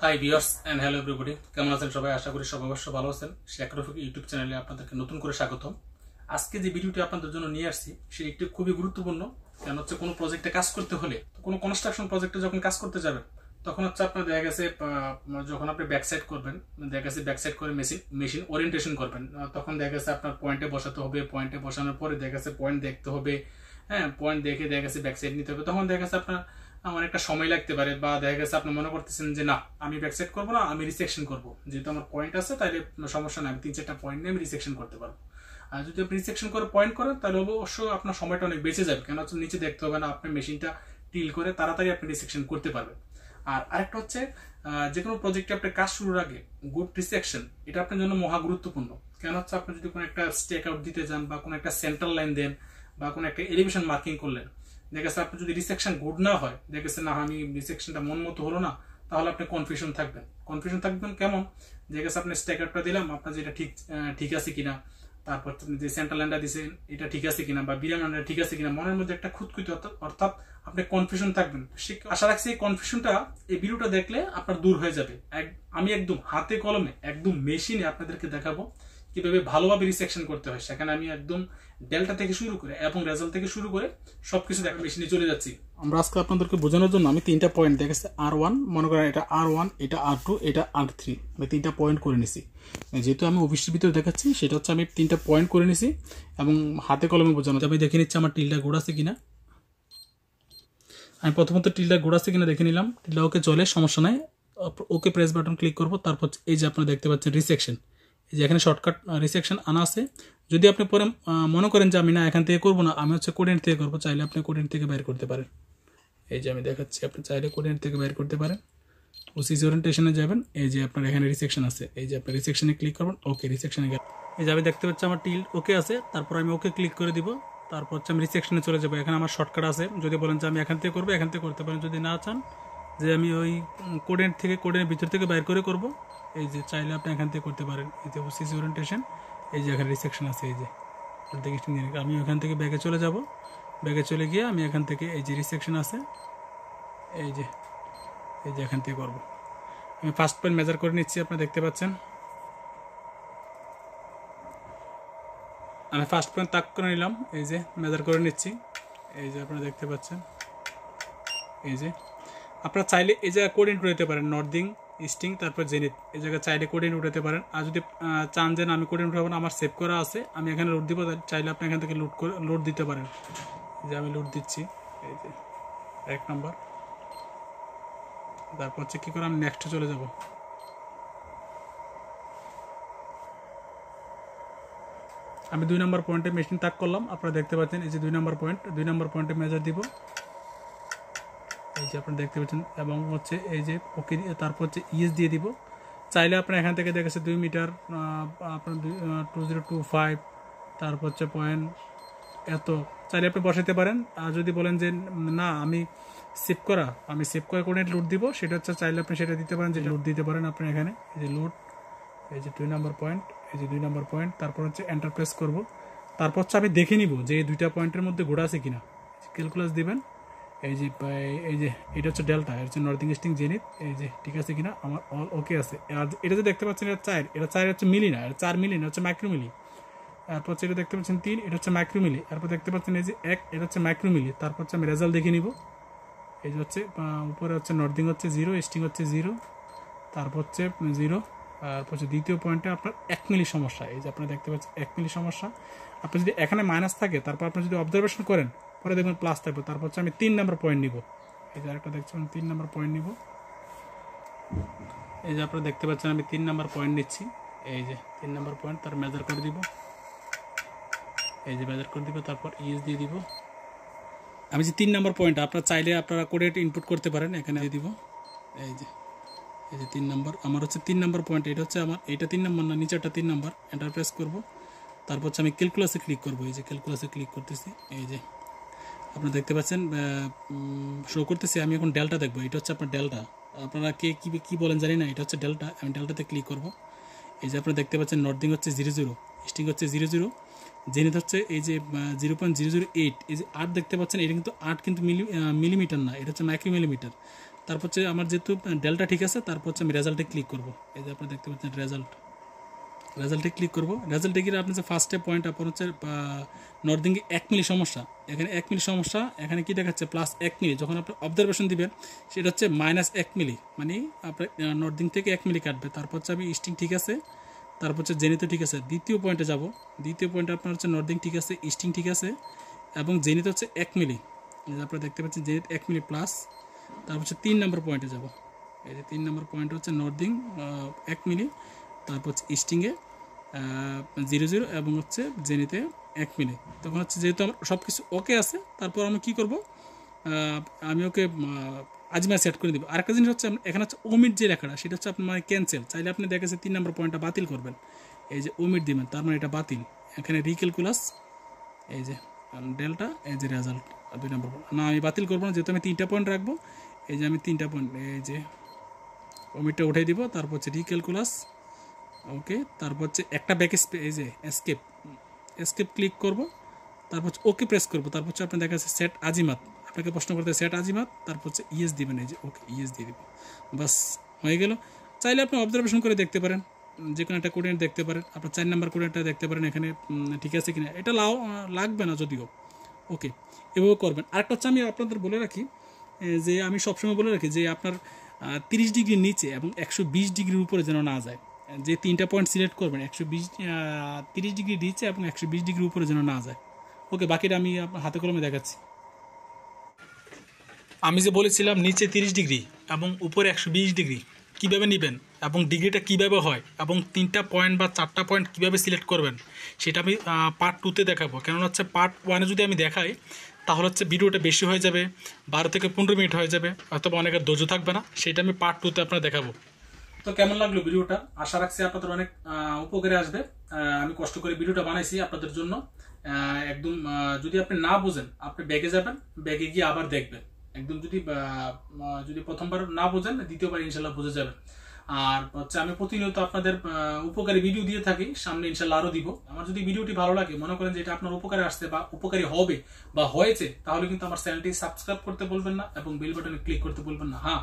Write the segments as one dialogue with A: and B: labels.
A: High viewers and hello everybody, কেমন আছেন সবাই? আশা করি সবাই অবশ্যই ভালো আছেন। শেখ রফিক ইউটিউব চ্যানেলে আপনাদেরকে নতুন করে স্বাগতম। আজকে যে ভিডিওটি আপনাদের জন্য নিয়ে আসছি সেটি খুবই গুরুত্বপূর্ণ। কারণ হচ্ছে কোনো প্রজেক্টে কাজ করতে হলে, কোনো কনস্ট্রাকশন প্রজেক্টে যখন কাজ করতে যাবেন তখন হচ্ছে আপনার দেখা গেছে যখন আপনি ব্যাকসাইড করবেন, দেখা গেছে ব্যাকসাইড করে মেশিন ওরিয়েন্টেশন করবেন, তখন দেখা গেছে আপনার পয়েন্টে বসাতে হবে। পয়েন্টে বসানোর পরে দেখা গেছে পয়েন্ট দেখতে হবে, হ্যাঁ, পয়েন্ট দেখে দেখা গেছে ব্যাকসাইড নিতে হবে। তখন দেখা গেছে আপনার অনেকটা সময় লাগতে পারে, বা দেখা গেছে আপনি মনে করতেছেন যে না, আমি ব্যাকসাইড করবো না, আমি রিসেকশন করবো। যেহেতু আমার পয়েন্ট আছে তাহলে সমস্যা নাই, আমি 3-4টা পয়েন্ট নিয়ে আমি রিসেকশন করতে পারবো। আর যদি আপনি রিসেকশন করে পয়েন্ট করেন তাহলে অবশ্য আপনার সময়টা অনেক বেঁচে যাবে, কেন হচ্ছে নিচে দেখতে হবে না, আপনি মেশিনটা টিল করে তাড়াতাড়ি আপনি রিসেকশন করতে পারবেন। আর আরেকটা হচ্ছে যে কোনো প্রজেক্টে আপনার কাজ শুরুর আগে গুড রিসেকশন এটা আপনার জন্য মহা গুরুত্বপূর্ণ। কেন হচ্ছে আপনি যদি কোনো একটা স্টেক আউট দিতে যান, বা কোনো একটা সেন্ট্রাল লাইন দেন, বা কোনো একটা এলিভেশন মার্কিং করলেন, দেখেছে আপনি যদি রিসেকশন গুড না হয়, দেখেছে না আমি রিসেকশনটা মন মতো হলো না, তাহলে আপনি কনফিউশন থাকবেন কেমন? দেখেছে আপনি স্ট্যাকারটা দিলাম, আপনার যেটা ঠিক আছে কিনা, তারপর যে সেন্ট্রাল লাইনটা দিয়েছেন এটা ঠিক আছে কিনা, বা বিরাম লাইনটা ঠিক আছে কিনা, মনের মধ্যে একটা খুঁতখুঁতি, অর্থাৎ আপনি কনফিউশন থাকবেন। আশা রাখছি এই কনফিউশনটা এই ভিডিওটা দেখলে আপনার দূর হয়ে যাবে। আমি একদম হাতে কলমে একদম মেশিনে আপনাদেরকে দেখাবো কিভাবে ভালোভাবে রিসেকশন করতে হয়। সেখানে আমি একদম ডেল্টা থেকে শুরু করে এবং রেজাল্ট থেকে শুরু করে সবকিছু দেখা মেশিনে চলে যাচ্ছি। আমরা আজকে আপনাদেরকে বোঝানোর জন্য আমি 3টা পয়েন্ট দেখেছি। R1 মনে করেন, এটা R1, এটা R2, এটা R3, আমি 3টা পয়েন্ট করে নিছি। যেহেতু আমি অফিসের ভিতরে দেখাচ্ছি, সেটা হচ্ছে আমি 3টা পয়েন্ট করে নিছি এবং হাতে কলমে বোঝানো। আমি দেখে নিচ্ছি আমার টিলটা গোড় আছে কিনা। আমি প্রথমত টিলটা গোড় আছে কিনা দেখে নিলাম। টিলটা ওকে চলে, সমস্যা নাই। ওকে প্রেস বাটন ক্লিক করব। তারপর এই যে আপনারা দেখতে পাচ্ছেন রিসেকশন, এই যে এখানে শর্টকাট রিসেকশন আনা আছে। যদি আপনি পরে মনে করেন যে আমি না এখান থেকে করবো না, আমি হচ্ছে কোডেন্ট থেকে করবো, চাইলে আপনি কোডেন্ট থেকে বাইর করতে পারেন। এই যে আমি দেখাচ্ছি, আপনি চাইলে কোডেন্ট থেকে বাইর করতে পারেন। ওসিসি ওরিয়েন্টেশনে যাবেন, এই যে আপনার এখানে রিসেকশন আছে, এই যে আপনি রিসেকশনে ক্লিক করবেন। ওকে রিসেকশনে গেল, এই যে আমি দেখতে পাচ্ছি আমার টিল ওকে আছে। তারপর আমি ওকে ক্লিক করে দিব। তারপর হচ্ছে আমি রিসেকশনে চলে যাবো। এখানে আমার শর্টকাট আছে, যদি বলেন যে আমি এখান থেকে করবো, এখান থেকে করতে পারেন। যদি না চান যে আমি ওই কোডের ভিতর থেকে বাইর করে করব, এই যে চাইলে আপনি এখান থেকে করতে পারেন। এই যে ওসিসি ওরিয়েন্টেশন, এই যে এখানে রিসেকশন আছে, এই যে আমি ওখান থেকে ব্যাগে চলে যাব। ব্যাগে চলে গিয়ে আমি এখান থেকে এই যে রিসেকশন আছে, এই যে এখান থেকে করব। আমি ফার্স্ট পয়েন্ট মেজার করে নিচ্ছি, আপনারা দেখতে পাচ্ছেন। আমি ফার্স্ট পয়েন্ট তাক করে নিলাম, এই যে মেজার করে নিচ্ছি, এই যে আপনারা দেখতে পাচ্ছেন। এই যে আপনারা চাইলে এই জায়গায় কোডিং উঠাতে পারেন, নর্দিং, ইস্টিং, তারপর জেনিথ, এই জায়গায় চাইলে কোডিং উঠাতে পারেন। আর যদি চান যে আমি কোডিং উঠাবো না, আমার সেভ করা আছে, আমি এখানে লোড দিব, চাইলে আপনি এখান থেকে লোড দিতে পারেন। যে আমি লোড দিচ্ছি, এই যে 1 নম্বর। তারপর হচ্ছে কী করে আমি নেক্সটে চলে যাব। আমি 2 নম্বর পয়েন্টে মেশিন তাক করলাম, আপনারা দেখতে পাচ্ছেন। এই যে 2 নম্বর পয়েন্টে মেজার দিব, এই যে আপনারা দেখতে পাচ্ছেন। এবং হচ্ছে এই যে ওকে, তারপর হচ্ছে ইএস দিয়ে দিব। চাইলে আপনার এখান থেকে দেখেছে 2 মিটার, আপনার 2025, তারপর হচ্ছে পয়েন্ট এত চাইলে আপনি বসাতে পারেন। আর যদি বলেন যে না আমি সেভ করে কোঅর্ডিনেট লোড দিব, সেটা হচ্ছে চাইলে আপনি সেটা দিতে পারেন, যে লোড দিতে পারেন আপনি এখানে। এই যে লোড, এই যে 2 নম্বর পয়েন্ট, এই যে 2 নম্বর পয়েন্ট, তারপর হচ্ছে এন্টার প্রেস করব। তারপর হচ্ছে আমি দেখে নিব যে এই 2টা পয়েন্টের মধ্যে গোড়া আছে কিনা। ক্যালকুলাস দিবেন, এই যে এটা হচ্ছে ডেল্টা, এটা হচ্ছে নর্থ ইস্টিং জেনিথ, এই যে ঠিক আছে কিনা, আমার অল ওকে আছে। আর এটা যে দেখতে পাচ্ছেন, এটা 4 হচ্ছে মিলি না, এটা 4 মিলি না, হচ্ছে মাইক্রোমিলি। তারপর হচ্ছে এটা দেখতে পাচ্ছেন 3, এটা হচ্ছে মাইক্রোমিলি। তারপর দেখতে পাচ্ছেন এই যে 1, এটা হচ্ছে মাইক্রোমিলি। তারপর হচ্ছে আমি রেজাল্ট দেখে নিব। এই যে হচ্ছে উপরে হচ্ছে নর্দিং হচ্ছে 0, ইস্টিং হচ্ছে 0, তারপর হচ্ছে 0। তারপর হচ্ছে দ্বিতীয় পয়েন্টে আপনার 1 মিলি সমস্যা, এই যে আপনারা দেখতে পাচ্ছেন 1 মিলি সমস্যা। আপনি যদি এখানে মাইনাস থাকে, তারপর আপনি যদি অবজারভেশন করেন, পরে দেখবেন প্লাস থাকবে। তারপর হচ্ছে আমি 3 নম্বর পয়েন্ট নিব, এই যে আরেকটা দেখছেন 3 নম্বর পয়েন্ট নিব। এই যে আপনারা দেখতে পাচ্ছেন আমি 3 নম্বর পয়েন্ট নিচ্ছি, এই যে 3 নম্বর পয়েন্ট, তার মেজার করে দিব, এই যে মেজার করে দিব। তারপর ইএস দিয়ে দিব। আমি যে 3 নম্বর পয়েন্ট, আপনারা চাইলে আপনারা কোডে ইনপুট করতে পারেন, এখানে দিয়ে দিব। এই যে 3 নম্বর, আমার হচ্ছে 3 নম্বর পয়েন্ট, এটা হচ্ছে আমার, এটা 3 নম্বর না, নিচেরটা 3 নম্বর। এন্টার প্রেস করব। তারপর হচ্ছে আমি ক্যালকুলাসে ক্লিক করব, এই যে ক্যালকুলাসে ক্লিক করতেছি। এই যে আপনারা দেখতে পাচ্ছেন শো করতেছি। আমি এখন ডেল্টা দেখবো, এটা হচ্ছে আপনার ডেল্টা। আপনারা কে কী বলেন জানি না, এটা হচ্ছে ডেল্টা। আমি ডেল্টাতে ক্লিক করব। এই যে আপনারা দেখতে পাচ্ছেন নর্দিং হচ্ছে 00, ইস্টিং হচ্ছে 00, জেনিথ হচ্ছে এই যে 0.008। এই যে 8 দেখতে পাচ্ছেন, এটা কিন্তু 8 কিন্তু মিলিমিটার না, এটা হচ্ছে মাইক্রো মিলিমিটার। তারপর হচ্ছে আমার যেহেতু ডেলটা ঠিক আছে, তারপর হচ্ছে আমি রেজাল্টে ক্লিক করব। এই যে আপনারা দেখতে পাচ্ছেন রেজাল্টে ক্লিক করব। রেজাল্টে গিয়ে আপনি যে ফার্স্টে পয়েন্ট আপনার হচ্ছে নর্দিংয়ে 1 মিলি সমস্যা, এখানে 1 মিলি সমস্যা, এখানে কি দেখাচ্ছে +1 মিলি। যখন আপনি অবজারভেশন দিবেন সেটা হচ্ছে -1 মিলি, মানে আপনার নর্দিং থেকে 1 মিলি কাটবে। তারপর হচ্ছে আমি ইস্টিং ঠিক আছে, তারপর হচ্ছে জেনিতে ঠিক আছে। দ্বিতীয় পয়েন্টে যাব, দ্বিতীয় পয়েন্টে আপনার হচ্ছে নর্দিং ঠিক আছে, ইস্টিং ঠিক আছে এবং জেনিতে হচ্ছে 1 মিলি। আপনারা দেখতে পাচ্ছেন জেনিত 1 মিলি প্লাস। তারপর হচ্ছে 3 নম্বর পয়েন্টে যাব। এই যে 3 নম্বর পয়েন্ট হচ্ছে নর্দিং 1 মিলি, তারপর হচ্ছে ইস্টিংয়ে 0 এবং হচ্ছে জেনিতে 1 মিলি। তখন হচ্ছে যেহেতু আমার সব কিছু ওকে আছে, তারপর আমি কী করব, আমি ওকে আজমা সেট করে দিব। আরেকটা জিনিস হচ্ছে এখানে হচ্ছে ওমিট যে লেখাটা, সেটা হচ্ছে আপনার মানে ক্যান্সেল। চাইলে আপনি দেখেছে 3 নম্বর পয়েন্টটা বাতিল করবেন, এই যে ওমিট দিবেন, তার মানে এটা বাতিল। এখানে রিক্যালকুলাস, এই যে ডেল্টা, এই যে রেজাল্ট 2 নম্বর না, আমি বাতিল করবো না, যেহেতু আমি 3টা পয়েন্ট রাখবো। এই যে আমি 3টা পয়েন্ট, এই যে ওমিটটা উঠাই দিব, তারপর হচ্ছে রিক্যালকুলাস, ওকে। তারপর হচ্ছে একটা ব্যাক এই যে এসকেপ ক্লিক করব, তারপর হচ্ছে ওকে প্রেস করব। তারপর হচ্ছে আপনার দেখা যাচ্ছে সেট আজিমাত, আপনাকে প্রশ্ন করতে সেট আজিমাত, তারপর হচ্ছে ইএস দিবেন, এই যে ওকে ইএস দিয়ে দিব, বাস হয়ে গেল। চাইলে আপনি অবজারভেশন করে দেখতে পারেন, যে কোনো একটা কোঅর্ডিনেট দেখতে পারেন, আপনার 4 নাম্বার কোঅর্ডিনেটটা দেখতে পারেন এখানে ঠিক আছে কিনা। এটা লাগবে না যদিও, ওকে এভাবে করবেন। আরেকটা হচ্ছে আমি আপনাদের বলে রাখি, যে আমি সবসময় বলে রাখি যে আপনার 30 ডিগ্রির নিচে এবং 120 ডিগ্রির উপরে যেন না যায়। যে 3টা পয়েন্ট সিলেক্ট করবেন 30 ডিগ্রি নিচে এবং 120 ডিগ্রির উপরে যেন না যায়। ওকে, বাকিটা আমি আপনার হাতে কলমে দেখাচ্ছি। আমি যে বলেছিলাম নিচে 30 ডিগ্রি এবং উপরে 120 ডিগ্রি কীভাবে নেবেন এবং ডিগ্রিটা কীভাবে হয় এবং 3টা পয়েন্ট বা 4টা পয়েন্ট কীভাবে সিলেক্ট করবেন, সেটা আমি পার্ট 2তে দেখাবো। কেননা হচ্ছে পার্ট 1-এ যদি আমি দেখাই তাহলে হচ্ছে ভিডিওটা বেশি হয়ে যাবে, 12 থেকে 15 মিনিট হয়ে যাবে, অথবা অনেকের ধৈর্য থাকবে না। সেটা আমি পার্ট 2তে আপনার দেখাবো। তো কেমন লাগলো ভিডিওটা? আশা রাখছি আপনাদের অনেক উপকারে আসবে। আমি কষ্ট করে ভিডিওটা বানাইছি আপনাদের জন্য। একদম যদি আপনি না বোঝেন, আপনি ব্যাগে যাবেন, ব্যাগে গিয়ে আবার দেখবেন। একদম যদি প্রথমবার না বোঝেন, দ্বিতীয়বার ইনশাল্লাহ বুঝে যাবেন। আর হচ্ছে আমি প্রতিনিয়ত আপনাদের উপকারী ভিডিও দিয়ে থাকি, সামনে ইনশাল্লাহ আরো দিব। আমার যদি ভিডিওটি ভালো লাগে, মনে করেন যে এটা আপনার উপকারে আসছে বা উপকারী হবে বা হয়েছে, তাহলে কিন্তু আমার চ্যানেলটি সাবস্ক্রাইব করতে বলবেন না এবং বেল বাটনে ক্লিক করতে বলবেন না। হ্যাঁ,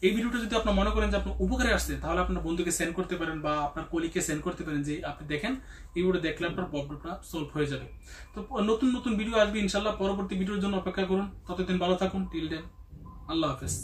A: এই ভিডিওটা যদি আপনি মনে করেন যে আপনার উপকারে আসছে, তাহলে আপনার বন্ধুকে সেন্ড করতে পারেন বা আপনার কলিগকে সেন্ড করতে পারেন, যে আপনি দেখেন এই ভিডিও দেখলে আপনার প্রবলেমটা সলভ হয়ে যাবে। তো নতুন নতুন ভিডিও আসবে ইনশাল্লাহ। পরবর্তী ভিডিওর জন্য অপেক্ষা করুন। ততদিন ভালো থাকুন। টিল দেন, আল্লাহ হাফেজ।